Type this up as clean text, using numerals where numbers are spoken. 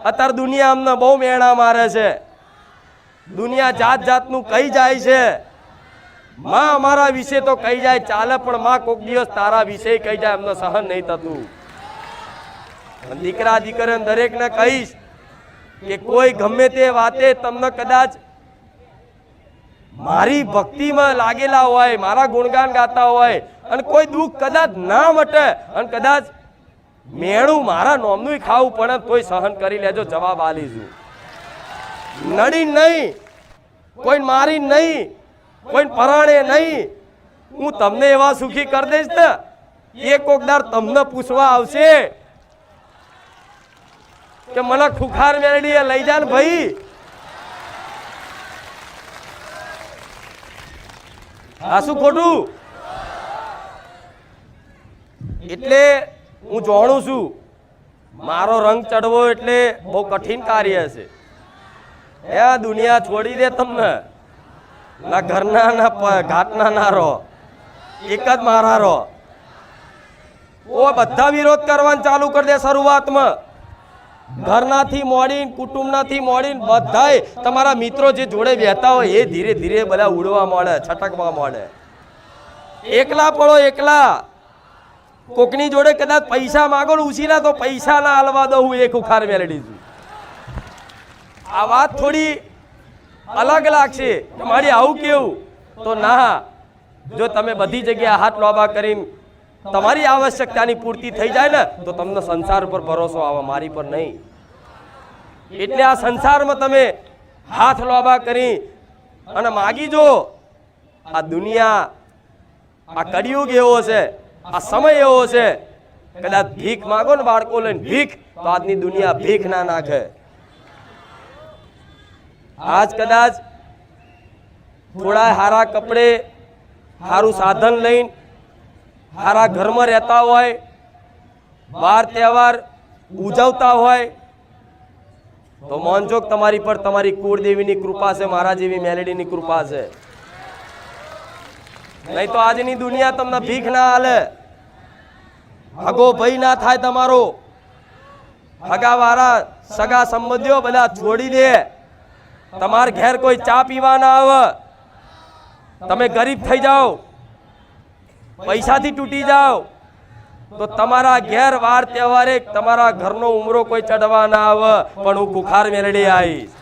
અત્યારે દુનિયા અમને બહુ મેણા મારે છે, દુનિયા જાત જાતનું કહી જાય છે, માં અમારા વિશે તો કહી જાય ચાલે, પણ માં કોક દિવસ તારા વિશે કહી જાય અમને સહન નહીં થતું. દીકરા દીકરીને દરેકને કહીશ કે કોઈ ગમે તે વાતે તમને કદાચ મારી ભક્તિમાં લાગેલા હોય, મારા ગુણગાન ગાતા હોય અને કોઈ દુઃખ કદાચ ના મટે અને કદાચ મેણું મારા નોમનું ખાવું પડે તોય સહન કરી લેજો, જવાબ આલીશું. નડી નહીં, કોઈ મારી નહીં, કોઈ પરાણે નહીં, હું તમને એવા સુખી કરી દઈશ ને એક કોકદાર તમને પૂછવા આવશે કે મને ખુખાર મેળડી લઈ જા ને ભાઈ. આ શું ખોટું? એટલે હું જાણું છું મારો રંગ ચડવો એટલે બહુ કઠિન કાર્ય છે. એ દુનિયા છોડી દે તમને, ના ઘરના ના ઘાટના ના રહો, એક જ મારા રહો. ઓ બધા વિરોધ કરવાનું ચાલુ કરી દે શરૂઆતમાં, ઘરનાથી મોડીને કુટુંબનાથી મોડીને બધાય તમારા મિત્રો જે જોડે બેઠા હોય એ ધીરે ધીરે બધા ઉડવા મળે, છટકવા મળે. એકલા પડો, એકલા. કોકની જોડે કદાચ પૈસા માગો ને ઉછીના તો પૈસા ના હાલવા દઉં, હું એક ખુખાર મેળડી છું. આ વાત થોડી અલગ લાગશે કે મારી આવું કેવું, તો ના, જો તમે બધી જગ્યાએ હાથ લોબા કરીને તમારી આવશ્યકતાની પૂર્તિ થઈ જાય ને તો તમને સંસાર પર ભરોસો આવે, મારી પર નહીં. એટલે આ સંસારમાં તમે હાથ લોબા કરી અને માગી જો. આ દુનિયા, આ કળિયુગ એવો છે, આ સમય એવો છે, કદાચ ભીખ માગો ને બાળકો લઈને ભીખ, તો આજની દુનિયા ભીખ ના નાખે. આજ કદાચ થોડા હારા કપડે, સારું સાધન લઈને હારા ઘરમાં રહેતા હોય, વાર તહેવાર ઉજવતા હોય, તો માનજો તમારી પર તમારી કુળદેવીની કૃપા છે, મારા જેવી મેલેડીની કૃપા છે. નહીં તો આજની દુનિયા તમને ભીખ ના હાલે. હગો ભાઈ ના થાય તમારો, હગા વાળા સગા સંબંધીઓ બધા છોડી દે, તમારા ઘેર કોઈ ચા પીવા ના આવે, તમે ગરીબ થઈ જાઓ, પૈસાથી તૂટી જાઓ, તો તમારા ઘેર વાર તહેવારે તમારા ઘરનો ઉમરો કોઈ ચડવા ના આવે, પણ હું ખુખાર મેળડી આવીશ.